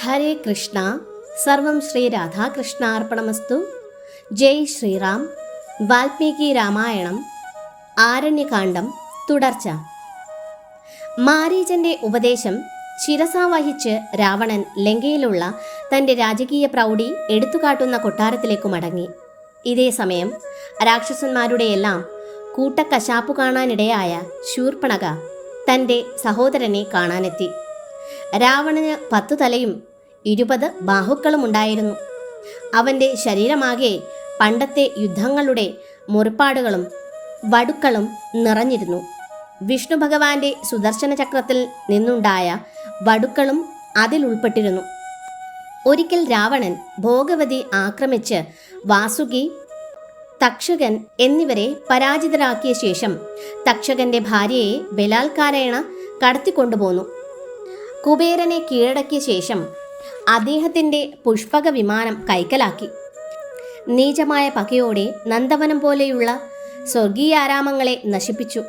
ഹരേ കൃഷ്ണ. സർവം ശ്രീ രാധാകൃഷ്ണാർപ്പണമസ്തു. ജയ് ശ്രീറാം. വാൽമീകി രാമായണം ആരണ്യകാണ്ഡം തുടർച്ച. മാരീചന്റെ ഉപദേശം ശിരസാവഹിച്ച് രാവണൻ ലങ്കയിലുള്ള തൻ്റെ രാജകീയ പ്രൗഢി എടുത്തുകാട്ടുന്ന കൊട്ടാരത്തിലേക്കു മടങ്ങി. ഇതേ സമയം രാക്ഷസന്മാരുടെയെല്ലാം കൂട്ടക്കശാപ്പു കാണാനിടയായ ശൂർപ്പണഖ തൻ്റെ സഹോദരനെ കാണാനെത്തി. രാവണന് 10 തലയും 20 ബാഹുക്കളും ഉണ്ടായിരുന്നു. അവൻ്റെ ശരീരമാകെ പണ്ടത്തെ യുദ്ധങ്ങളുടെ മുറിപ്പാടുകളും വടുക്കളും നിറഞ്ഞിരുന്നു. വിഷ്ണു ഭഗവാന്റെ സുദർശന ചക്രത്തിൽ നിന്നുണ്ടായ വടുക്കളും അതിൽ ഉൾപ്പെട്ടിരുന്നു. ഒരിക്കൽ രാവണൻ ഭോഗവതി ആക്രമിച്ച് വാസുകി, തക്ഷകൻ എന്നിവരെ പരാജിതരാക്കിയ ശേഷം തക്ഷകന്റെ ഭാര്യയെ ബലാത്കാരേണ കടത്തിക്കൊണ്ടുപോന്നു. കുബേരനെ കീഴടക്കിയ ശേഷം അദ്ദേഹത്തിൻ്റെ പുഷ്പക വിമാനം കൈക്കലാക്കി. നീചമായ പകയോടെ നന്ദവനം പോലെയുള്ള സ്വർഗീയാരാമങ്ങളെ നശിപ്പിച്ചു.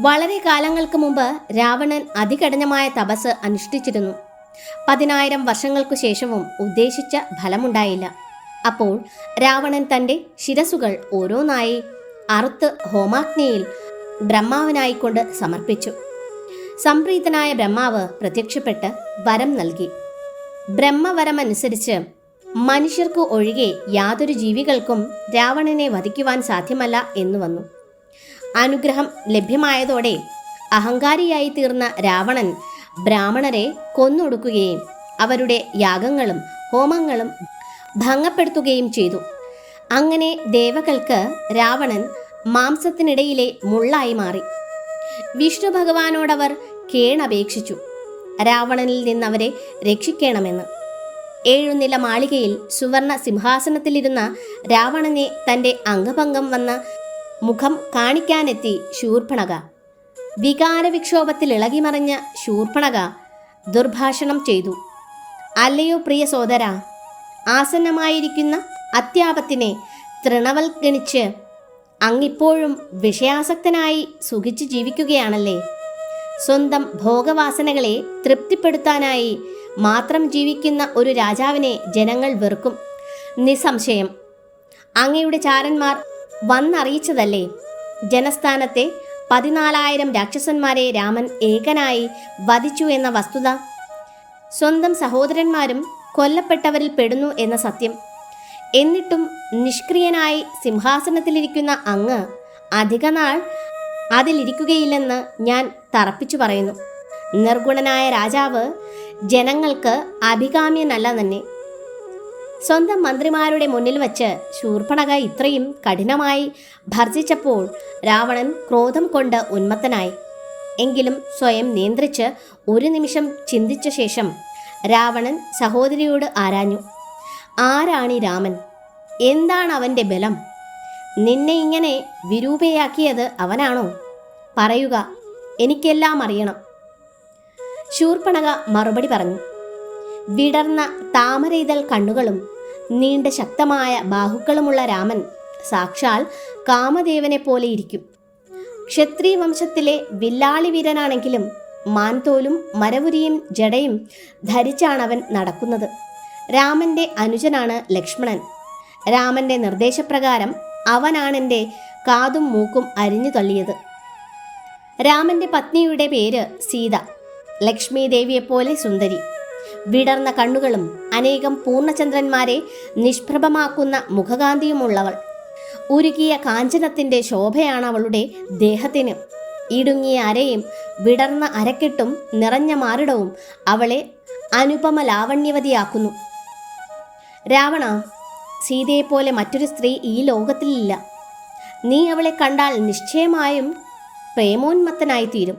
വളരെ കാലങ്ങൾക്ക് മുമ്പ് രാവണൻ അതികഠിനമായ തപസ് അനുഷ്ഠിച്ചിരുന്നു. 10,000 വർഷങ്ങൾക്കു ശേഷവും ഉദ്ദേശിച്ച ഫലമുണ്ടായില്ല. അപ്പോൾ രാവണൻ തൻ്റെ ശിരസുകൾ ഓരോന്നായി അറുത്ത് ഹോമാഗ്നിയിൽ ബ്രഹ്മാവിനായിക്കൊണ്ട് സമർപ്പിച്ചു. സംപ്രീതനായ ബ്രഹ്മാവ് പ്രത്യക്ഷപ്പെട്ട് വരം നൽകി. ബ്രഹ്മവരമനുസരിച്ച് മനുഷ്യർക്ക് ഒഴികെ യാതൊരു ജീവികൾക്കും രാവണനെ വധിക്കുവാൻ സാധ്യമല്ല എന്നു വന്നു. അനുഗ്രഹം ലഭ്യമായതോടെ അഹങ്കാരിയായി തീർന്ന രാവണൻ ബ്രാഹ്മണരെ കൊന്നൊടുക്കുകയും അവരുടെ യാഗങ്ങളും ഹോമങ്ങളും ഭംഗപ്പെടുത്തുകയും ചെയ്തു. അങ്ങനെ ദേവകൾക്ക് രാവണൻ മാംസത്തിനിടയിലെ മുള്ളായി മാറി. വിഷ്ണു ഭഗവാനോടവർ കേണപേക്ഷിച്ചു രാവണനിൽ നിന്നവരെ രക്ഷിക്കണമെന്ന്. 7 നില മാളികയിൽ സുവർണ സിംഹാസനത്തിലിരുന്ന രാവണനെ തൻ്റെ അംഗഭംഗം വന്ന മുഖം കാണിക്കാനെത്തി ശൂർപ്പണഖ. വികാരവിക്ഷോഭത്തിൽ ഇളകിമറിഞ്ഞ ശൂർപ്പണഖ ദുർഭാഷണം ചെയ്തു. അല്ലയോ പ്രിയ സോദരാ, ആസന്നമായിരിക്കുന്ന അത്യാപത്തിനെ തൃണവൽഗണിച്ച് അങ്ങിപ്പോഴും വിഷയാസക്തനായി സുഖിച്ച് ജീവിക്കുകയാണല്ലേ? സ്വന്തം ഭോഗവാസനകളെ തൃപ്തിപ്പെടുത്താനായി മാത്രം ജീവിക്കുന്ന ഒരു രാജാവിനെ ജനങ്ങൾ വെറുക്കും. നിസ്സംശയം അങ്ങയുടെ ചാരന്മാർ വന്നറിയിച്ചതല്ലേ ജനസ്ഥാനത്തെ 14,000 രാക്ഷസന്മാരെ രാമൻ ഏകനായി വധിച്ചു എന്ന വസ്തുത. സ്വന്തം സഹോദരന്മാരും കൊല്ലപ്പെട്ടവരിൽ പെടുന്നു എന്ന സത്യം. എന്നിട്ടും നിഷ്ക്രിയനായി സിംഹാസനത്തിലിരിക്കുന്ന അങ്ങ് അധികനാൾ അതിലിരിക്കുകയില്ലെന്ന് ഞാൻ തറപ്പിച്ചു പറയുന്നു. നിർഗുണനായ രാജാവ് ജനങ്ങൾക്ക് അഭികാമ്യനല്ല തന്നെ. സ്വന്തം മന്ത്രിമാരുടെ മുന്നിൽ വച്ച് ശൂർപ്പണഖ ഇത്രയും കഠിനമായി ഭർജിച്ചപ്പോൾ രാവണൻ ക്രോധം കൊണ്ട് ഉന്മത്തനായി. എങ്കിലും സ്വയം നിയന്ത്രിച്ച് ഒരു നിമിഷം ചിന്തിച്ച ശേഷം രാവണൻ സഹോദരിയോട് ആരാഞ്ഞു. ആരാണീ രാമൻ? എന്താണ് അവൻ്റെ ബലം? നിന്നെ ഇങ്ങനെ വിരൂപയാക്കിയത് അവനാണോ? പറയുക, എനിക്കെല്ലാം അറിയണം. ശൂർപ്പണഖ മറുപടി പറഞ്ഞു. വിടർന്ന താമരയിതൾ കണ്ണുകളും നീണ്ട ശക്തമായ ബാഹുക്കളുമുള്ള രാമൻ സാക്ഷാൽ കാമദേവനെ പോലെ ഇരിക്കും. ക്ഷത്രിയ വംശത്തിലെ വില്ലാളി വീരനാണെങ്കിലും മാൻതോലും മരവുരിയും ജടയും ധരിച്ചാണവൻ നടക്കുന്നത്. രാമൻ്റെ അനുജനാണ് ലക്ഷ്മണൻ. രാമൻ്റെ നിർദ്ദേശപ്രകാരം അവനാണെൻ്റെ കാതും മൂക്കും അരിഞ്ഞു തള്ളിയത്. രാമൻ്റെ പത്നിയുടെ പേര് സീത. ലക്ഷ്മി ദേവിയെപ്പോലെ സുന്ദരി. വിടർന്ന കണ്ണുകളും അനേകം പൂർണ്ണചന്ദ്രന്മാരെ നിഷ്പ്രഭമാക്കുന്ന മുഖകാന്തിയുമുള്ളവൾ. ഉരുകിയ കാഞ്ചനത്തിൻ്റെ ശോഭയാണ് അവളുടെ ദേഹത്തിന്. ഇടുങ്ങിയ അരയും വിടർന്ന അരക്കെട്ടും നിറഞ്ഞ മാറിടവും അവളെ അനുപമ ലാവണ്യവതിയാക്കുന്നു. രാവണ, സീതയെപ്പോലെ മറ്റൊരു സ്ത്രീ ഈ ലോകത്തിലില്ല. നീ അവളെ കണ്ടാൽ നിശ്ചയമായും പ്രേമോന്മത്തനായിത്തീരും.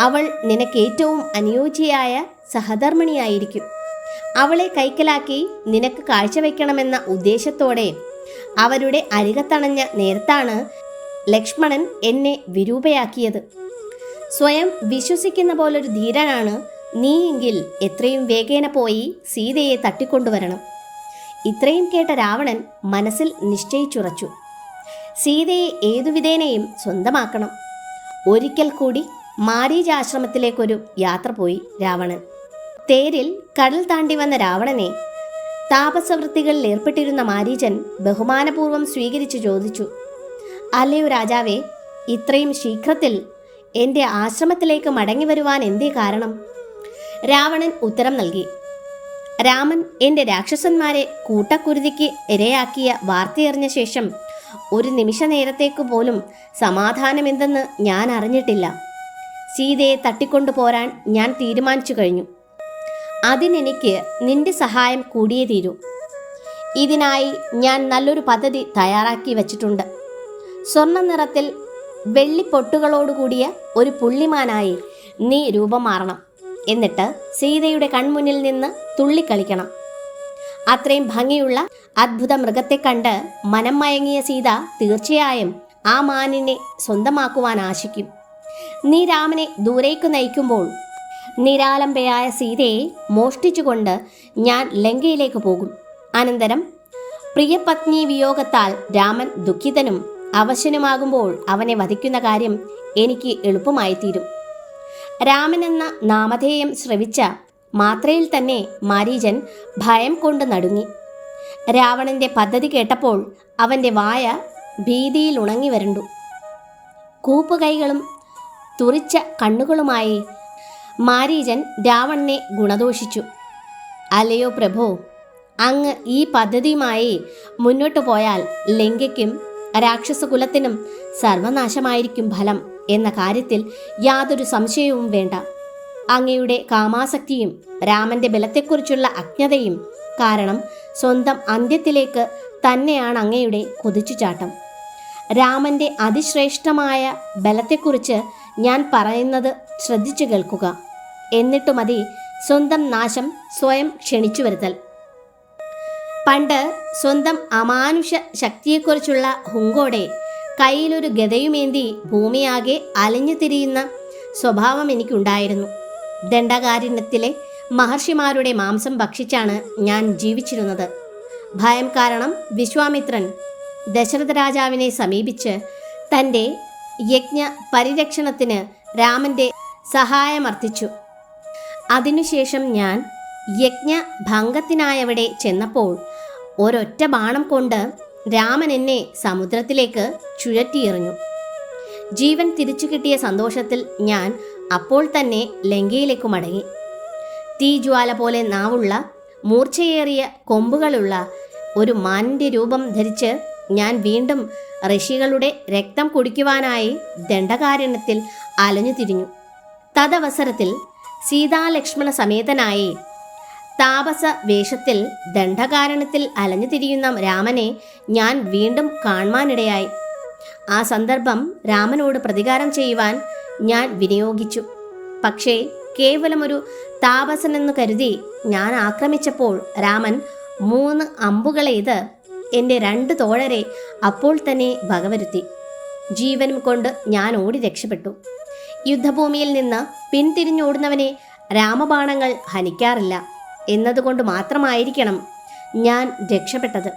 അവൾ നിനക്കേറ്റവും അനുയോജ്യയായ സഹധർമ്മിണിയായിരിക്കും. അവളെ കൈക്കലാക്കി നിനക്ക് കാഴ്ചവെക്കണമെന്ന ഉദ്ദേശത്തോടെ അവരുടെ അരികത്തണഞ്ഞ നേരത്താണ് ലക്ഷ്മണൻ എന്നെ വിരൂപയാക്കിയത്. സ്വയം വിശ്വസിക്കുന്ന പോലൊരു ധീരനാണ് നീയെങ്കിൽ എത്രയും വേഗേന പോയി സീതയെ തട്ടിക്കൊണ്ടുവരണം. ഇത്രയും കേട്ട രാവണൻ മനസ്സിൽ നിശ്ചയിച്ചുറച്ചു. സീതയെ ഏതുവിധേനയും സ്വന്തമാക്കണം. ഒരിക്കൽ കൂടി മാരീചാശ്രമത്തിലേക്കൊരു യാത്ര പോയി രാവണൻ. തേരിൽ കടൽ താണ്ടി വന്ന രാവണനെ താപസവൃത്തികളിൽ ഏർപ്പെട്ടിരുന്ന മാരീചൻ ബഹുമാനപൂർവ്വം സ്വീകരിച്ചു ചോദിച്ചു, അല്ലയോ രാജാവേ, ഇത്രയും ശീഘ്രത്തിൽ എൻ്റെ ആശ്രമത്തിലേക്ക് മടങ്ങി വരുവാൻ എന്തേ കാരണം? രാവണൻ ഉത്തരം നൽകി, രാമൻ എൻ്റെ രാക്ഷസന്മാരെ കൂട്ടക്കുരുതിക്ക് ഇരയാക്കിയ വാർത്തയറിഞ്ഞ ശേഷം ഒരു നിമിഷ നേരത്തേക്ക് പോലും സമാധാനമെന്തെന്ന് ഞാൻ അറിഞ്ഞിട്ടില്ല. സീതയെ തട്ടിക്കൊണ്ടു പോരാൻ ഞാൻ തീരുമാനിച്ചു കഴിഞ്ഞു. അതിനെനിക്ക് നിന്റെ സഹായം കൂടിയേ തീരൂ. ഇതിനായി ഞാൻ നല്ലൊരു പദ്ധതി തയ്യാറാക്കി വച്ചിട്ടുണ്ട്. സ്വർണ്ണ നിറത്തിൽ വെള്ളിപ്പൊട്ടുകളോടുകൂടിയ ഒരു പുള്ളിമാനായി നീ രൂപം മാറണം. എന്നിട്ട് സീതയുടെ കൺമുന്നിൽ നിന്ന് തുള്ളിക്കളിക്കണം. അത്രയും ഭംഗിയുള്ള അദ്ഭുത മൃഗത്തെ കണ്ട് മനം മയങ്ങിയ സീത തീർച്ചയായും ആ മാനിനെ സ്വന്തമാക്കുവാൻ ആശിക്കും. നീ രാമനെ ദൂരേക്ക് നയിക്കുമ്പോൾ നിരാലംബയായ സീതയെ മോഷ്ടിച്ചുകൊണ്ട് ഞാൻ ലങ്കയിലേക്ക് പോകും. അനന്തരം പ്രിയപത്നി വിയോഗത്താൽ രാമൻ ദുഃഖിതനും അവശനുമാകുമ്പോൾ അവനെ വധിക്കുന്ന കാര്യം എനിക്ക് എളുപ്പമായി തീരും. രാമനെന്ന നാമധേയം ശ്രവിച്ച മാത്രയിൽ തന്നെ മാരീചൻ ഭയം കൊണ്ട് നടുങ്ങി. രാവണന്റെ പദ്ധതി കേട്ടപ്പോൾ അവൻ്റെ വായ ഭീതിയിൽ ഉണങ്ങി വരണ്ടു. കൂപ്പുകൈകളും തുറിച്ച കണ്ണുകളുമായി മാരീചൻ രാവണനെ ഗുണദോഷിച്ചു. അല്ലയോ പ്രഭോ, അങ്ങ് ഈ പദ്ധതിയുമായി മുന്നോട്ടു പോയാൽ ലങ്കയ്ക്കും രാക്ഷസകുലത്തിനും സർവനാശമായിരിക്കും ഫലം എന്ന കാര്യത്തിൽ യാതൊരു സംശയവും വേണ്ട. അങ്ങയുടെ കാമാസക്തിയും രാമന്റെ ബലത്തെക്കുറിച്ചുള്ള അജ്ഞതയും കാരണം സ്വന്തം അന്ത്യത്തിലേക്ക് തന്നെയാണ് അങ്ങയുടെ കുതിച്ചുചാട്ടം. രാമന്റെ അതിശ്രേഷ്ഠമായ ബലത്തെക്കുറിച്ച് ഞാൻ പറയുന്നത് ശ്രദ്ധിച്ചു കേൾക്കുക. എന്നിട്ടു മതി സ്വന്തം നാശം സ്വയം ക്ഷണിച്ചു വരുത്തൽ. പണ്ട് സ്വന്തം അമാനുഷ ശക്തിയെക്കുറിച്ചുള്ള ഹുങ്കോടെ കയ്യിലൊരു ഗദയുമേന്തി ഭൂമിയാകെ അലഞ്ഞു തിരിയുന്ന സ്വഭാവം എനിക്കുണ്ടായിരുന്നു. ദണ്ഡകാരണ്യത്തിലെ മഹർഷിമാരുടെ മാംസം ഭക്ഷിച്ചാണ് ഞാൻ ജീവിച്ചിരുന്നത്. ഭയം കാരണം വിശ്വാമിത്രൻ ദശരഥ രാജാവിനെ സമീപിച്ച് തൻ്റെ യജ്ഞ പരിരക്ഷണത്തിന് രാമൻ്റെ സഹായമർത്ഥിച്ചു. അതിനുശേഷം ഞാൻ യജ്ഞഭംഗത്തിനായവിടെ ചെന്നപ്പോൾ ഒരൊറ്റ ബാണം കൊണ്ട് രാമൻ എന്നെ സമുദ്രത്തിലേക്ക് ചുഴറ്റിയെറിഞ്ഞു. ജീവൻ തിരിച്ചു കിട്ടിയ സന്തോഷത്തിൽ ഞാൻ അപ്പോൾ തന്നെ ലങ്കയിലേക്ക് മടങ്ങി. തീജ്വാല പോലെ നാവുള്ള മൂർച്ചയേറിയ കൊമ്പുകളുള്ള ഒരു മാനിൻ്റെ രൂപം ധരിച്ച് ഞാൻ വീണ്ടും ഋഷികളുടെ രക്തം കുടിക്കുവാനായി ദണ്ഡകാരണ്യത്തിൽ അലഞ്ഞു തിരിഞ്ഞു. തദവസരത്തിൽ സീതാലക്ഷ്മണ സമേതനായി താപസ വേഷത്തിൽ ദണ്ഡകാരണ്യത്തിൽ അലഞ്ഞു തിരിയുന്ന രാമനെ ഞാൻ വീണ്ടും കാണുവാനിടയായി. ആ സന്ദർഭം രാമനോട് പ്രതികാരം ചെയ്യുവാൻ ഞാൻ വിനിയോഗിച്ചു. പക്ഷേ കേവലമൊരു താപസനെന്ന് കരുതി ഞാൻ ആക്രമിച്ചപ്പോൾ രാമൻ 3 അമ്പുകളെയ്ത് എൻ്റെ 2 തോഴരെ അപ്പോൾ തന്നെ വകവരുത്തി. ജീവനും കൊണ്ട് ഞാൻ ഓടി രക്ഷപ്പെട്ടു. യുദ്ധഭൂമിയിൽ നിന്ന് പിന്തിരിഞ്ഞോടുന്നവനെ രാമബാണങ്ങൾ ഹനിക്കാറില്ല എന്നതുകൊണ്ട് മാത്രമായിരിക്കണം ഞാൻ രക്ഷപ്പെട്ടത്.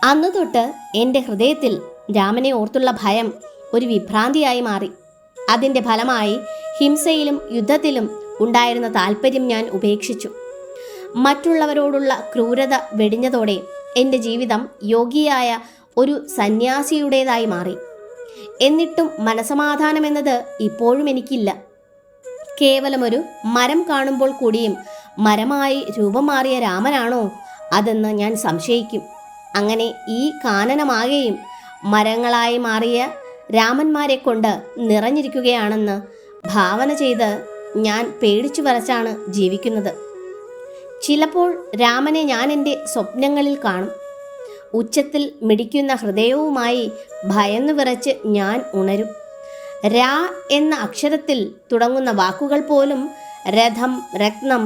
അന്നു തൊട്ട് എൻ്റെ ഹൃദയത്തിൽ രാമനെ ഓർത്തുള്ള ഭയം ഒരു വിഭ്രാന്തിയായി മാറി. അതിൻ്റെ ഫലമായി ഹിംസയിലും യുദ്ധത്തിലും ഉണ്ടായിരുന്ന താല്പര്യം ഞാൻ ഉപേക്ഷിച്ചു. മറ്റുള്ളവരോടുള്ള ക്രൂരത വെടിഞ്ഞതോടെ എൻ്റെ ജീവിതം യോഗിയായ ഒരു സന്യാസിയുടേതായി മാറി. എന്നിട്ടും മനസമാധാനമെന്നത് ഇപ്പോഴും എനിക്കില്ല. കേവലമൊരു മരം കാണുമ്പോൾ കൂടിയും മരമായി രൂപം മാറിയ രാമനാണോ അതെന്ന് ഞാൻ സംശയിക്കും. അങ്ങനെ ഈ കാനനമാകെയും മരങ്ങളായി മാറിയ രാമന്മാരെ കൊണ്ട് നിറഞ്ഞിരിക്കുകയാണെന്ന് ഭാവന ചെയ്ത് ഞാൻ പേടിച്ചു വരച്ചാണ് ജീവിക്കുന്നത്. ചിലപ്പോൾ രാമനെ ഞാൻ എൻ്റെ സ്വപ്നങ്ങളിൽ കാണും. ഉച്ചത്തിൽ മിടിക്കുന്ന ഹൃദയവുമായി ഭയന്നു വിറച്ച് ഞാൻ ഉണരും. രാ എന്ന അക്ഷരത്തിൽ തുടങ്ങുന്ന വാക്കുകൾ പോലും രഥം, രത്നം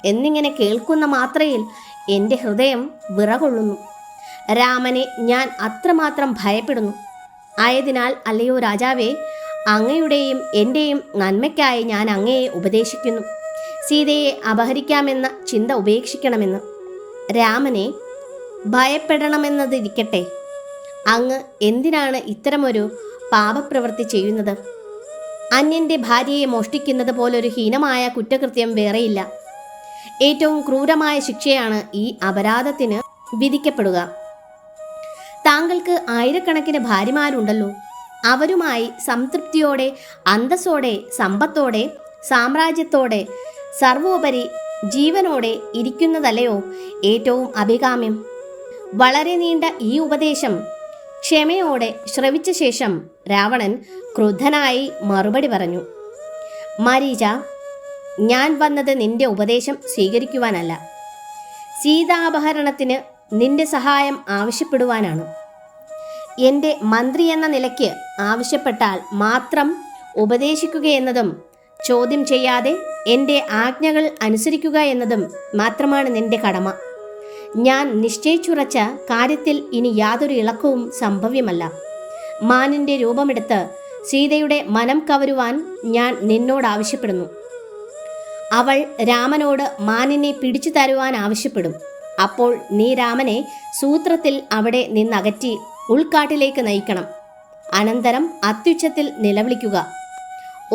എന്നിങ്ങനെ കേൾക്കുന്ന മാത്രയിൽ എൻ്റെ ഹൃദയം വിറകൊള്ളുന്നു. രാമനെ ഞാൻ അത്രമാത്രം ഭയപ്പെടുന്നു. ആയതിനാൽ അല്ലയോ രാജാവേ, അങ്ങയുടെയും എൻ്റെയും നന്മയ്ക്കായി ഞാൻ അങ്ങയെ ഉപദേശിക്കുന്നു. സീതയെ അപഹരിക്കാമെന്ന ചിന്ത ഉപേക്ഷിക്കണമെന്ന്. രാമനെ ഭയപ്പെടണമെന്നതിരിക്കട്ടെ, അങ്ങ് എന്തിനാണ് ഇത്തരമൊരു പാപപ്രവൃത്തി ചെയ്യുന്നത്? അന്യൻ്റെ ഭാര്യയെ മോഷ്ടിക്കുന്നത് പോലൊരു ഹീനമായ കുറ്റകൃത്യം വേറെയില്ല. ഏറ്റവും ക്രൂരമായ ശിക്ഷയാണ് ഈ അപരാധത്തിന് വിധിക്കപ്പെടുക. താങ്കൾക്ക് ആയിരക്കണക്കിന് ഭാര്യമാരുണ്ടല്ലോ. അവരുമായി സംതൃപ്തിയോടെ, അന്തസ്സോടെ, സമ്പത്തോടെ, സാമ്രാജ്യത്തോടെ, സർവോപരി ജീവനോടെ ഇരിക്കുന്നതല്ലയോ ഏറ്റവും അഭികാമ്യം? വളരെ നീണ്ട ഈ ഉപദേശം ക്ഷമയോടെ ശ്രവിച്ച ശേഷം രാവണൻ ക്രുദ്ധനായി മറുപടി പറഞ്ഞു. മാരീച, ഞാൻ വന്നത് നിന്റെ ഉപദേശം സ്വീകരിക്കുവാനല്ല, സീതാപഹരണത്തിന് നിന്റെ സഹായം ആവശ്യപ്പെടുവാനാണ്. എൻ്റെ മന്ത്രി എന്ന നിലയ്ക്ക് ആവശ്യപ്പെട്ടാൽ മാത്രം ഉപദേശിക്കുകയെന്നതും ചോദ്യം ചെയ്യാതെ എൻ്റെ ആജ്ഞകൾ അനുസരിക്കുക എന്നതും മാത്രമാണ് നിന്റെ കടമ. ഞാൻ നിശ്ചയിച്ചുറച്ച കാര്യത്തിൽ ഇനി യാതൊരു ഇളക്കവും സംഭവ്യമല്ല. മാനിൻ്റെ രൂപമെടുത്ത് സീതയുടെ മനം കവരുവാൻ ഞാൻ നിന്നോട് ആവശ്യപ്പെടുന്നു. അവൾ രാമനോട് മാനിനെ പിടിച്ചു തരുവാൻ ആവശ്യപ്പെടും. അപ്പോൾ നീ രാമനെ സൂത്രത്തിൽ അവിടെ നിന്നകറ്റി ഉൾക്കാട്ടിലേക്ക് നയിക്കണം. അനന്തരം അത്യുച്ചത്തിൽ നിലവിളിക്കുക,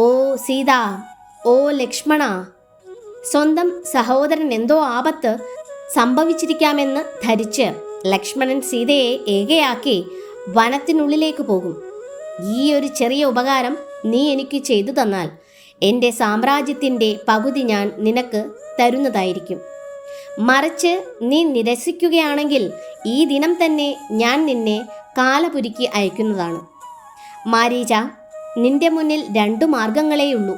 ഓ സീത, ഓ ലക്ഷ്മണ. സ്വന്തം സഹോദരൻ എന്തോ ആപത്ത് സംഭവിച്ചിരിക്കാമെന്ന് ധരിച്ച് ലക്ഷ്മണൻ സീതയെ ഏകയാക്കി വനത്തിനുള്ളിലേക്ക് പോകും. ഈ ഒരു ചെറിയ ഉപകാരം നീ എനിക്ക് ചെയ്തു തന്നാൽ എൻ്റെ സാമ്രാജ്യത്തിൻ്റെ പകുതി ഞാൻ നിനക്ക് തരുന്നതായിരിക്കും. മറിച്ച് നീ നിരസിക്കുകയാണെങ്കിൽ ഈ ദിനം തന്നെ ഞാൻ നിന്നെ കാലപുരുക്കി അയക്കുന്നതാണ്. മാരീച, നിന്റെ മുന്നിൽ 2 മാർഗങ്ങളേയുള്ളൂ.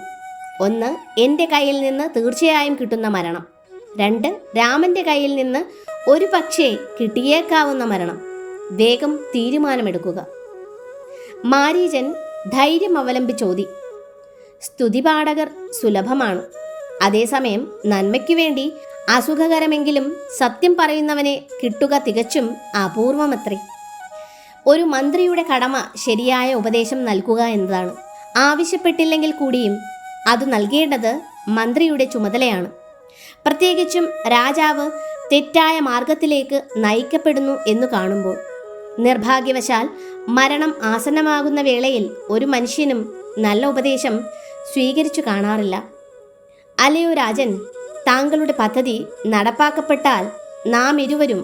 ഒന്ന്, എൻ്റെ കയ്യിൽ നിന്ന് തീർച്ചയായും കിട്ടുന്ന മരണം. 2, രാമൻ്റെ കയ്യിൽ നിന്ന് ഒരു പക്ഷേ കിട്ടിയേക്കാവുന്ന മരണം. വേഗം തീരുമാനമെടുക്കുക. മാരീചൻ ധൈര്യം അവലംബിച്ചോതി. സ്തുതിപാഠകർ സുലഭമാണ്. അതേസമയം നന്മയ്ക്കു വേണ്ടി അസുഖകരമെങ്കിലും സത്യം പറയുന്നവനെ കിട്ടുക തികച്ചും അപൂർവമത്രേ. ഒരു മന്ത്രിയുടെ കടമ ശരിയായ ഉപദേശം നൽകുക എന്നതാണ്. ആവശ്യപ്പെട്ടില്ലെങ്കിൽ കൂടിയും അത് നൽകേണ്ടത് മന്ത്രിയുടെ ചുമതലയാണ്. പ്രത്യേകിച്ചും രാജാവ് തെറ്റായ മാർഗത്തിലേക്ക് നയിക്കപ്പെടുന്നു എന്ന് കാണുമ്പോൾ. നിർഭാഗ്യവശാൽ മരണം ആസന്നമാകുന്ന വേളയിൽ ഒരു മനുഷ്യനും നല്ല ഉപദേശം സ്വീകരിച്ചു കാണാറില്ല. അല്ലയോ രാജൻ, താങ്കളുടെ പദ്ധതി നടപ്പാക്കപ്പെട്ടാൽ നാം ഇരുവരും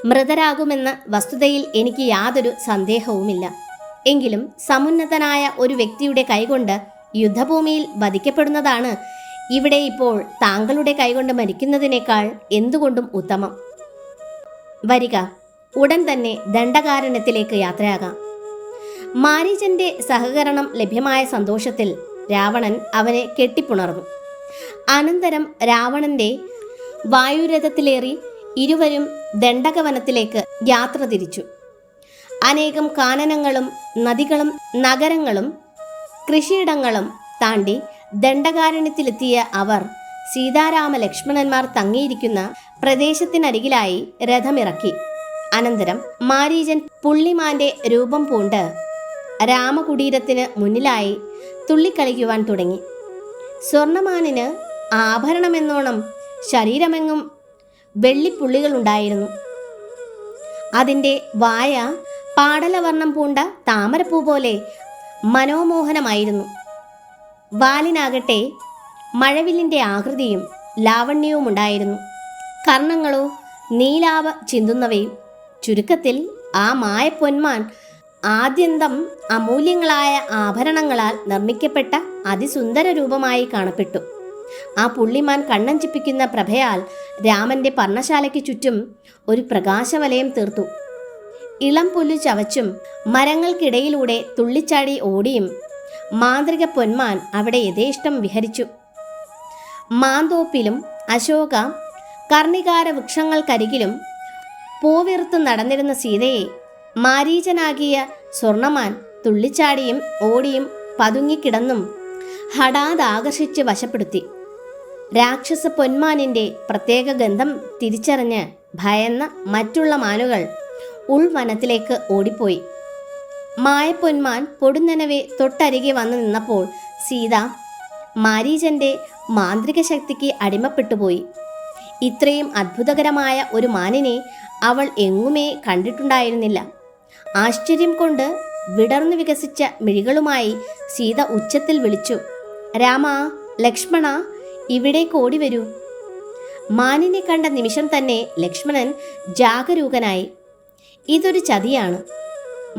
മൃതരാകുമെന്ന വസ്തുതയിൽ എനിക്ക് യാതൊരു സന്ദേഹവുമില്ല. എങ്കിലും സമുന്നതനായ ഒരു വ്യക്തിയുടെ കൈകൊണ്ട് യുദ്ധഭൂമിയിൽ വധിക്കപ്പെടുന്നതാണ് ഇവിടെ ഇപ്പോൾ താങ്കളുടെ കൈകൊണ്ട് മരിക്കുന്നതിനേക്കാൾ എന്തുകൊണ്ടും ഉത്തമം. വരിക, ഉടൻ തന്നെ ദണ്ഡകാരണ്യത്തിലേക്ക് യാത്രയാകാം. മാരീചന്റെ സഹകരണം ലഭ്യമായ സന്തോഷത്തിൽ രാവണൻ അവനെ കെട്ടിപ്പുണർന്നു. അനന്തരം രാവണന്റെ വായുരഥത്തിലേറി ഇരുവരും ദണ്ഡകവനത്തിലേക്ക് യാത്ര തിരിച്ചു. അനേകം കാനനങ്ങളും നദികളും നഗരങ്ങളും കൃഷിയിടങ്ങളും താണ്ടി ദണ്ഡകാരണ്യത്തിലെത്തിയ അവർ സീതാരാമ ലക്ഷ്മണന്മാർ തങ്ങിയിരിക്കുന്ന പ്രദേശത്തിനരികിലായി രഥമിറക്കി. അനന്തരം മാരീചൻ പുള്ളിമാന്റെ രൂപം പൂണ്ട് രാമകുടീരത്തിന് മുന്നിലായി തുള്ളിക്കളിക്കുവാൻ തുടങ്ങി. സ്വർണമാനിന് ആഭരണമെന്നോണം ശരീരമെങ്ങും വെള്ളിപ്പുള്ളികളുണ്ടായിരുന്നു. അതിൻ്റെ വായ പാടലവർണ്ണം പൂണ്ട താമരപ്പൂ പോലെ മനോമോഹനമായിരുന്നു. വാലിനാകട്ടെ മഴവില്ലിൻ്റെ ആകൃതിയും ലാവണ്യവും ഉണ്ടായിരുന്നു. കർണങ്ങളോ നീലാവ ചിന്തുന്നവയും. ചുരുക്കത്തിൽ ആ മായപ്പൊന്മാൻ ആദ്യന്തം അമൂല്യങ്ങളായ ആഭരണങ്ങളാൽ നിർമ്മിക്കപ്പെട്ട അതിസുന്ദര രൂപമായി കാണപ്പെട്ടു. ആ പുള്ളിമാൻ കണ്ണഞ്ചിപ്പിക്കുന്ന പ്രഭയാൽ രാമന്റെ പർണശാലയ്ക്ക് ചുറ്റും ഒരു പ്രകാശവലയം തീർത്തു. ഇളം പുല്ലു ചവച്ചും മരങ്ങൾക്കിടയിലൂടെ തുള്ളിച്ചാടി ഓടിയും മാന്ത്രിക പൊന്മാൻ അവിടെ യഥേഷ്ടം വിഹരിച്ചു. മാന്തോപ്പിലും അശോക കർണികാര വൃക്ഷങ്ങൾക്കരികിലും പൂവിറുത്ത് നടന്നിരുന്ന സീതയെ മാരീചനാകിയ സ്വർണമാൻ തുള്ളിച്ചാടിയും ഓടിയും പതുങ്ങിക്കിടന്നും ഹഠാത് ആകർഷിച്ച് വശപ്പെടുത്തി. രാക്ഷസ പൊന്മാനിൻ്റെ പ്രത്യേക ഗന്ധം തിരിച്ചറിഞ്ഞ് ഭയന്ന മറ്റുള്ള മാനുകൾ ഉൾവനത്തിലേക്ക് ഓടിപ്പോയി. മായപ്പൊന്മാൻ പൊടുന്നനവെ തൊട്ടരികെ വന്നു നിന്നപ്പോൾ സീത മാരീചന്റെ മാന്ത്രിക ശക്തിക്ക് അടിമപ്പെട്ടുപോയി. ഇത്രയും അത്ഭുതകരമായ ഒരു മാനിനെ അവൾ എങ്ങുമേ കണ്ടിട്ടുണ്ടായിരുന്നില്ല. ആശ്ചര്യം കൊണ്ട് വിടർന്നു വികസിച്ച മിഴികളുമായി സീത ഉച്ചത്തിൽ വിളിച്ചു, രാമ, ലക്ഷ്മണ, ഇവിടേക്ക് ഓടി വരൂ. മാനിനെ കണ്ട നിമിഷം തന്നെ ലക്ഷ്മണൻ ജാഗരൂകനായി. ഇതൊരു ചതിയാണ്.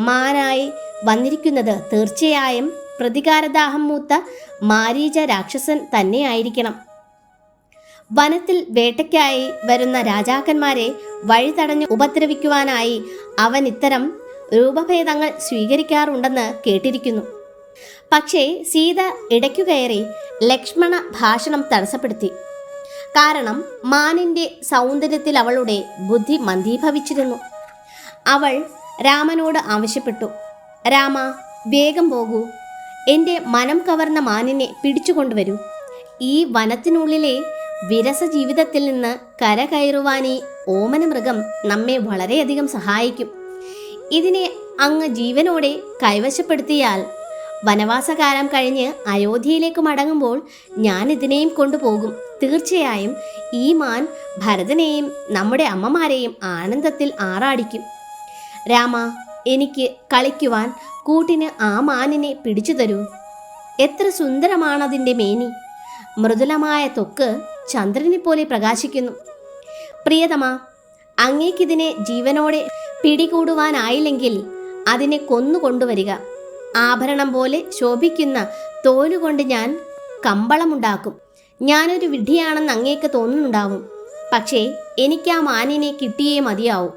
മാനായി വന്നിരിക്കുന്നത് തീർച്ചയായും പ്രതികാരദാഹം മൂത്ത മാരീച രാക്ഷസൻ തന്നെയായിരിക്കണം. വനത്തിൽ വേട്ടയ്ക്കായി വരുന്ന രാജാക്കന്മാരെ വഴി തടഞ്ഞു ഉപദ്രവിക്കുവാനായി അവൻ ഇത്തരം രൂപഭേദങ്ങൾ സ്വീകരിക്കാറുണ്ടെന്ന് കേട്ടിരിക്കുന്നു. പക്ഷേ സീത ഇടയ്ക്കു കയറി ലക്ഷ്മണ ഭാഷണം തടസ്സപ്പെടുത്തി. കാരണം മാനിൻ്റെ സൗന്ദര്യത്തിൽ അവളുടെ ബുദ്ധി മന്ദീഭവിച്ചിരുന്നു. അവൾ രാമനോട് ആവശ്യപ്പെട്ടു, രാമ, വേഗം പോകൂ, എൻ്റെ മനം കവർന്ന മാനിനെ പിടിച്ചുകൊണ്ടുവരൂ. ഈ വനത്തിനുള്ളിലെ വിരസ ജീവിതത്തിൽ നിന്ന് കരകയറുവാൻ ഈ ഓമന മൃഗം നമ്മെ വളരെയധികം സഹായിക്കും. ഇതിനെ അങ്ങ് ജീവനോടെ കൈവശപ്പെടുത്തിയാൽ വനവാസകാലം കഴിഞ്ഞ് അയോധ്യയിലേക്ക് മടങ്ങുമ്പോൾ ഞാൻ ഇതിനെയും കൊണ്ടുപോകും. തീർച്ചയായും ഈ മാൻ ഭരതനെയും നമ്മുടെ അമ്മമാരെയും ആനന്ദത്തിൽ ആറാടിക്കും. രാമ, എനിക്ക് കളിക്കുവാൻ കൂട്ടിന് ആ മാനിനെ പിടിച്ചു തരൂ. എത്ര സുന്ദരമാണതിൻ്റെ മേനി. മൃദുലമായ ത്വക്ക് ചന്ദ്രനെ പോലെ പ്രകാശിക്കുന്നു. പ്രിയതമ, അങ്ങേക്കിതിനെ ജീവനോടെ പിടികൂടുവാനായില്ലെങ്കിൽ അതിനെ കൊന്നുകൊണ്ടുവരിക. ആഭരണം പോലെ ശോഭിക്കുന്ന തോലുകൊണ്ട് ഞാൻ കമ്പളമുണ്ടാക്കും. ഞാനൊരു വിഡ്ഢിയാണെന്ന് അങ്ങേക്ക് തോന്നുന്നുണ്ടാവും. പക്ഷേ എനിക്ക് ആ മാനിനെ കിട്ടിയേ മതിയാവും.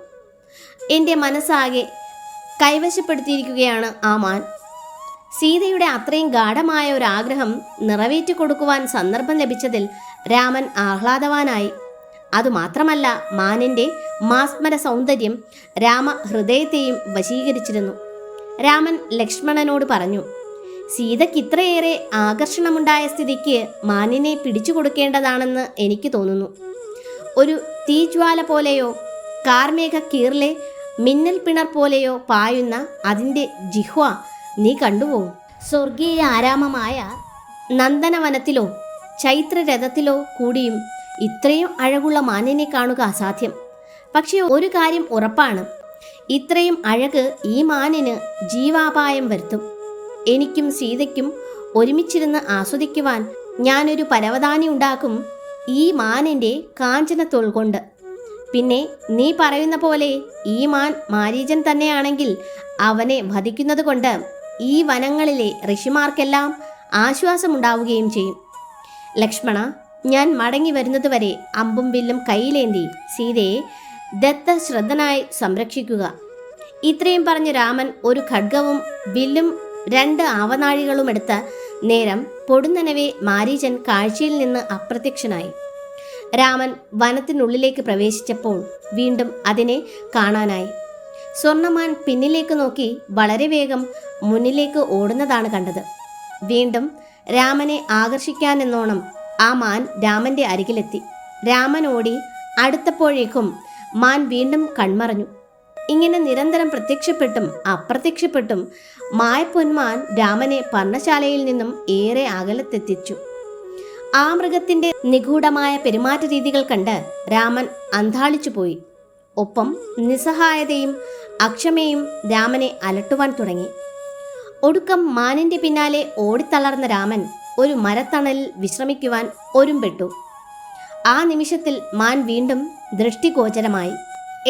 എൻ്റെ മനസ്സാകെ കൈവശപ്പെടുത്തിയിരിക്കുകയാണ് ആ മാൻ. സീതയുടെ അത്രയും ഗാഢമായ ഒരു ആഗ്രഹം നിറവേറ്റി കൊടുക്കുവാൻ സന്ദർഭം ലഭിച്ചതിൽ രാമൻ ആഹ്ലാദവാനായി. അതുമാത്രമല്ല, മാനിൻ്റെ മാസ്മര സൗന്ദര്യം രാമ ഹൃദയത്തെയും വശീകരിച്ചിരുന്നു. രാമൻ ലക്ഷ്മണനോട് പറഞ്ഞു, സീതയ്ക്ക് ഇത്രയേറെ ആകർഷണമുണ്ടായ സ്ഥിതിക്ക് മാനിനെ പിടിച്ചു കൊടുക്കേണ്ടതാണെന്ന് എനിക്ക് തോന്നുന്നു. ഒരു തീജ്വാല പോലെയോ കാർമേഘ കീറിലെ മിന്നൽ പിണർ പോലെയോ പായുന്ന അതിൻ്റെ ജിഹ്വ നീ കണ്ടുപോകും. സ്വർഗീയ ആരാമമായ നന്ദനവനത്തിലോ ചൈത്രരഥത്തിലോ കൂടിയും ഇത്രയും അഴകുള്ള മാനിനെ കാണുക അസാധ്യം. പക്ഷേ ഒരു കാര്യം ഉറപ്പാണ്, ഇത്രയും അഴക് ഈ മാനിന് ജീവാപായം വരുത്തും. എനിക്കും സീതയ്ക്കും ഒരുമിച്ചിരുന്ന് ആസ്വദിക്കുവാൻ ഞാനൊരു പരവതാനി ഉണ്ടാക്കും ഈ മാനിൻ്റെ കാഞ്ചനത്തോൾ കൊണ്ട്. പിന്നെ നീ പറയുന്ന പോലെ ഈ മാൻ മാരീചൻ തന്നെയാണെങ്കിൽ അവനെ വധിക്കുന്നത് കൊണ്ട് ഈ വനങ്ങളിലെ ഋഷിമാർക്കെല്ലാം ആശ്വാസമുണ്ടാവുകയും ചെയ്യും. ലക്ഷ്മണ, ഞാൻ മടങ്ങി വരുന്നതുവരെ അമ്പും വില്ലും കയ്യിലേന്തി സീതയെ ദത്തശ്രദ്ധനായി സംരക്ഷിക്കുക. ഇത്രയും പറഞ്ഞ് രാമൻ ഒരു ഖഡ്ഗവും വില്ലും 2 ആവനാഴികളും എടുത്ത നേരം പൊടുന്നനവേ മാരീചൻ കാഴ്ചയിൽ നിന്ന് അപ്രത്യക്ഷനായി. രാമൻ വനത്തിനുള്ളിലേക്ക് പ്രവേശിച്ചപ്പോൾ വീണ്ടും അതിനെ കാണാനായി. സ്വർണ്ണമാൻ പിന്നിലേക്ക് നോക്കി വളരെ വേഗം മുന്നിലേക്ക് ഓടുന്നതാണ് കണ്ടത്. വീണ്ടും രാമനെ ആകർഷിക്കാനെന്നോണം ആ മാൻ രാമൻ്റെ അരികിലെത്തി. രാമൻ ഓടി അടുത്തപ്പോഴേക്കും മാൻ വീണ്ടും കൺമറഞ്ഞു. ഇങ്ങനെ നിരന്തരം പ്രത്യക്ഷപ്പെട്ടും അപ്രത്യക്ഷപ്പെട്ടും മായപ്പൊന്മാൻ രാമനെ പർണശാലയിൽ നിന്നും ഏറെ അകലത്തെത്തിച്ചു. ആ മൃഗത്തിൻ്റെ നിഗൂഢമായ പെരുമാറ്റ രീതികൾ കണ്ട് രാമൻ അന്ധാളിച്ചു പോയി. ഒപ്പം നിസ്സഹായതയും അക്ഷമയും രാമനെ അലട്ടുവാൻ തുടങ്ങി. ഒടുക്കം മാനിൻ്റെ പിന്നാലെ ഓടിത്തളർന്ന രാമൻ ഒരു മരത്തണലിൽ വിശ്രമിക്കുവാൻ ഒരുമ്പെട്ടു. ആ നിമിഷത്തിൽ മാൻ വീണ്ടും ദൃഷ്ടിഗോചരമായി.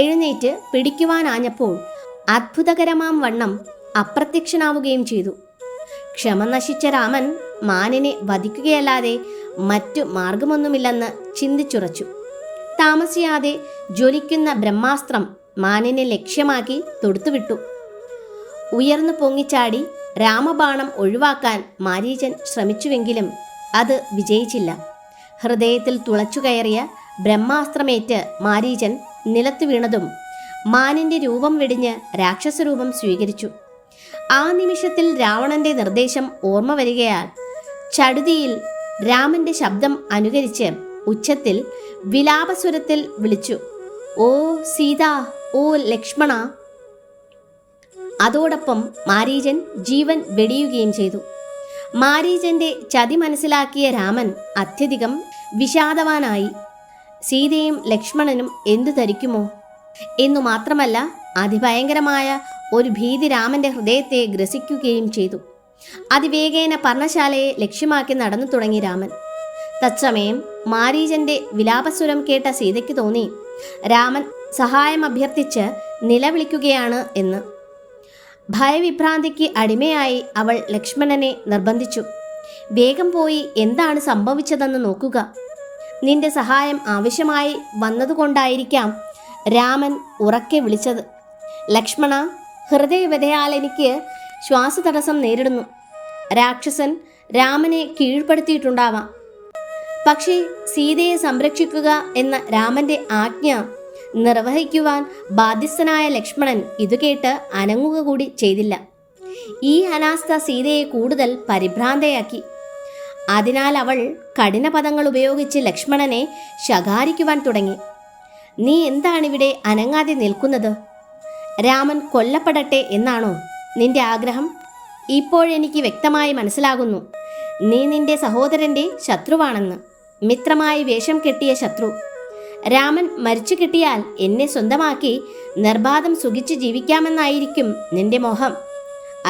എഴുന്നേറ്റ് പിടിക്കുവാനാഞ്ഞപ്പോൾ അത്ഭുതകരമാം വണ്ണം അപ്രത്യക്ഷനാവുകയും ചെയ്തു. ക്ഷമ നശിച്ച രാമൻ മാനിനെ വധിക്കുകയല്ലാതെ മറ്റു മാർഗമൊന്നുമില്ലെന്ന് ചിന്തിച്ചുറച്ചു. താമസിയാതെ ജ്വലിക്കുന്ന ബ്രഹ്മാസ്ത്രം മാനിനെ ലക്ഷ്യമാക്കി തൊടുത്തുവിട്ടു. ഉയർന്നു പൊങ്ങിച്ചാടി രാമബാണം ഒഴിവാക്കാൻ മാരീചൻ ശ്രമിച്ചുവെങ്കിലും അത് വിജയിച്ചില്ല. ഹൃദയത്തിൽ തുളച്ചുകയറിയ ബ്രഹ്മാസ്ത്രമേറ്റ് മാരീചൻ നിലത്ത് വീണതും മാനിൻ്റെ രൂപം വെടിഞ്ഞ് രാക്ഷസരൂപം സ്വീകരിച്ചു. ആ നിമിഷത്തിൽ രാവണന്റെ നിർദ്ദേശം ഓർമ്മ വരികയാൽ ചടുതിയിൽ രാമന്റെ ശബ്ദം അനുകരിച്ച് ഉച്ചത്തിൽ വിലാപസ്വരത്തിൽ വിളിച്ചു, ഓ സീത, ഓ ലക്ഷ്മണ. അതോടൊപ്പം മാരീചൻ ജീവൻ വെടിയുകയും ചെയ്തു. മാരീചന്റെ ചതി മനസ്സിലാക്കിയ രാമൻ അത്യധികം വിഷാദവാനായി. സീതയും ലക്ഷ്മണനും എന്തു ധരിക്കുമോ എന്നു മാത്രമല്ല, അതിഭയങ്കരമായ ഒരു ഭീതി രാമന്റെ ഹൃദയത്തെ ഗ്രസിക്കുകയും ചെയ്തു. അതിവേഗേന പർണശാലയെ ലക്ഷ്യമാക്കി നടന്നു തുടങ്ങി രാമൻ. തത്സമയം മാരീചന്റെ വിലാപസ്വരം കേട്ട സീതയ്ക്ക് തോന്നി രാമൻ സഹായം അഭ്യർത്ഥിച്ച് നിലവിളിക്കുകയാണ് എന്ന്. ഭയവിഭ്രാന്തിക്ക് അടിമയായി അവൾ ലക്ഷ്മണനെ നിർബന്ധിച്ചു. വേഗം പോയി എന്താണ് സംഭവിച്ചതെന്ന് നോക്കുക. നിന്റെ സഹായം ആവശ്യമായി വന്നതുകൊണ്ടായിരിക്കാം രാമൻ ഉറക്കെ വിളിച്ചത്. ലക്ഷ്മണ, ഹൃദയവ്യഥയാൽ എനിക്ക് ശ്വാസതടസ്സം നേരിടുന്നു. രാക്ഷസൻ രാമനെ കീഴ്പ്പെടുത്തിയിട്ടുണ്ടാവാം. പക്ഷേ സീതയെ സംരക്ഷിക്കുക എന്ന രാമന്റെ ആജ്ഞ നിർവഹിക്കുവാൻ ബാധ്യസ്ഥനായ ലക്ഷ്മണൻ ഇതുകേട്ട് അനങ്ങുക കൂടി ചെയ്തില്ല. ഈ അനാസ്ഥ സീതയെ കൂടുതൽ പരിഭ്രാന്തയാക്കി. അതിനാൽ അവൾ കഠിന പദങ്ങൾ ഉപയോഗിച്ച് ലക്ഷ്മണനെ ശകാരിക്കുവാൻ തുടങ്ങി. നീ എന്താണിവിടെ അനങ്ങാതെ നിൽക്കുന്നത്? രാമൻ കൊല്ലപ്പെടട്ടെ എന്നാണോ നിന്റെ ആഗ്രഹം? ഇപ്പോഴെനിക്ക് വ്യക്തമായി മനസ്സിലാകുന്നു, നീ നിന്റെ സഹോദരന്റെ ശത്രുവാണെന്ന്. മിത്രമായി വേഷം കെട്ടിയ ശത്രു. രാമൻ മരിച്ചു കിട്ടിയാൽ എന്നെ സ്വന്തമാക്കി നിർബാധം സുഖിച്ച് ജീവിക്കാമെന്നായിരിക്കും നിന്റെ മോഹം.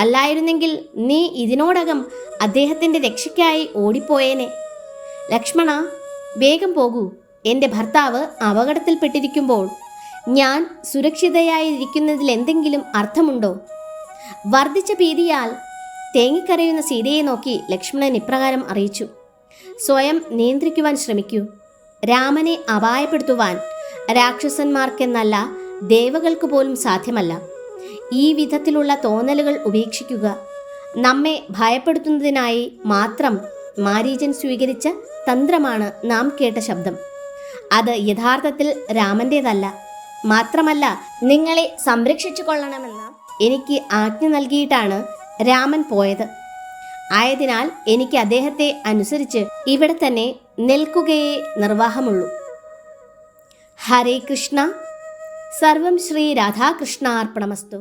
അല്ലായിരുന്നെങ്കിൽ നീ ഇതിനോടകം അദ്ദേഹത്തിൻ്റെ രക്ഷയ്ക്കായി ഓടിപ്പോയേനെ. ലക്ഷ്മണ, വേഗം പോകൂ. എൻ്റെ ഭർത്താവ് അപകടത്തിൽപ്പെട്ടിരിക്കുമ്പോൾ ഞാൻ സുരക്ഷിതയായിരിക്കുന്നതിൽ എന്തെങ്കിലും അർത്ഥമുണ്ടോ? വർദ്ധിച്ച ഭീതിയാൽ തേങ്ങിക്കരയുന്ന സീതയെ നോക്കി ലക്ഷ്മണൻ ഇപ്രകാരം അറിയിച്ചു. സ്വയം നിയന്ത്രിക്കുവാൻ ശ്രമിക്കൂ. രാമനെ അപായപ്പെടുത്തുവാൻ രാക്ഷസന്മാർക്കെന്നല്ല ദേവകൾക്ക് പോലും സാധ്യമല്ല. ഈ വിധത്തിലുള്ള തോന്നലുകൾ ഉപേക്ഷിക്കുക. നമ്മെ ഭയപ്പെടുത്തുന്നതിനായി മാത്രം മാരീചൻ സ്വീകരിച്ച തന്ത്രമാണ് നാം കേട്ട ശബ്ദം. അത് യഥാർത്ഥത്തിൽ രാമൻ്റേതല്ല. മാത്രമല്ല, നിങ്ങളെ സംരക്ഷിച്ചു കൊള്ളണമെന്ന് എനിക്ക് ആജ്ഞ നൽകിയിട്ടാണ് രാമൻ പോയത്. ആയതിനാൽ എനിക്ക് അദ്ദേഹത്തെ അനുസരിച്ച് ഇവിടെ തന്നെ നിൽക്കുകയേ നിർവാഹമുള്ളൂ. ഹരേ കൃഷ്ണ. സർവം ശ്രീ രാധാകൃഷ്ണാർപ്പണമസ്തു.